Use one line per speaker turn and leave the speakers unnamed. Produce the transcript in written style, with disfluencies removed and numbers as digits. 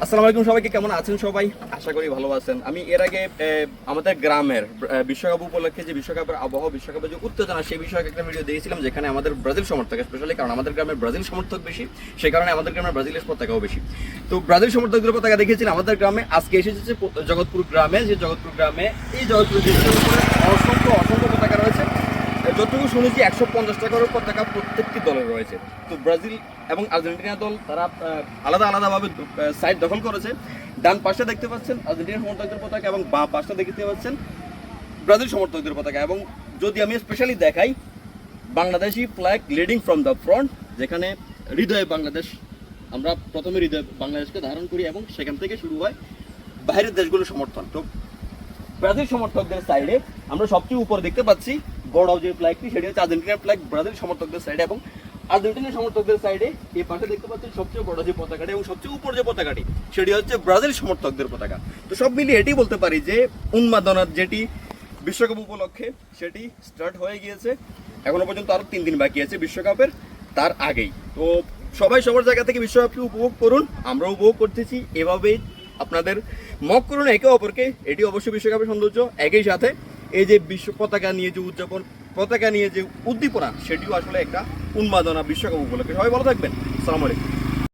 আসসালামু আলাইকুম, সবাইকে কেমন আছেন? সবাই আশা করি ভালো আছেন। আমি এর আগে আমাদের গ্রামের বিশ্বকাপ উপলক্ষে যে বিশ্বকাপের আবহাওয়া, বিশ্বকাপের যে উত্তেজনা, সেই বিষয়ে একটা ভিডিও দিয়েছিলাম, যেখানে আমাদের ব্রাজিল সমর্থক, স্পেশালি কারণ আমাদের গ্রামের ব্রাজিল সমর্থক বেশি, সেই কারণে আমাদের গ্রামের ব্রাজিলের পতাকাও বেশি। তো ব্রাজিল সমর্থকদের পতাকা দেখিয়েছিলাম আমাদের গ্রামে। আজকে এসেছে জগৎপুর গ্রামে, যে জগৎপুর গ্রামে এই জগৎপুর দেশের উপরে অসংখ্য অসংখ্য পতাকা রয়েছে। যতটুকু শুনেছি 150 টাকার পতাকা প্রত্যেকটি দলের রয়েছে। তো ব্রাজিল এবং আর্জেন্টিনা দল তারা আলাদা আলাদাভাবে সাইড দখল করেছে। ডান পাশে দেখতে পাচ্ছেন আর্জেন্টিনা সমর্থকদের পতাকা এবং বাঁ পাশে দেখতে পাচ্ছেন ব্রাজিল সমর্থকদের পতাকা। এবং যদি আমি স্পেশালি দেখাই, Bangladeshi flag leading from the front, যেখানে হৃদয়ে বাংলাদেশ, আমরা প্রথমে হৃদয়ে বাংলাদেশকে ধারণ করি এবং সেখান থেকে শুরু হয় বাইরের দেশগুলোর সমর্থন। তো ব্রাজিল সমর্থকদের সাইডে আমরা সবচেয়ে উপরে দেখতে পাচ্ছি বড় যে ফ্ল্যাগটি, সেটি হচ্ছে আর্জেন্টিনার ফ্ল্যাগ ব্রাজিল সমর্থকদের সাইডে। এবং আর্জেন্টিনা সমর্থকদের সাইডে এই পাশে দেখতে পাচ্ছেন সবচেয়ে বড় যে পতাকাটি এবং সবচেয়ে উপর যে পতাকাটি, সেটি হচ্ছে ব্রাজিল সমর্থকদের পতাকা। তো সব মিলিয়ে এটি বলতে পারি যে উন্মাদনার যেটি বিশ্বকাপ উপলক্ষে সেটি স্টার্ট হয়ে গিয়েছে। এখনো পর্যন্ত আরও 3 দিন বাকি আছে বিশ্বকাপের, তার আগেই। তো সবাই সবার জায়গা থেকে বিশ্বকাপকে উপভোগ করুন, আমরা উপভোগ করতেছি। এভাবেই আপনাদের মক করুন একে অপরকে, এটি অবশ্যই বিশ্বকাপের সৌন্দর্য। একই সাথে এই যে বিশ্ব পতাকা নিয়ে যে উদযাপন, পতাকা নিয়ে যে উদ্দীপনা, সেটিও আসলে একটা উন্মাদনা বিশ্বকাপ উপলক্ষে। সবাই ভালো থাকবেন। আসসালামু আলাইকুম।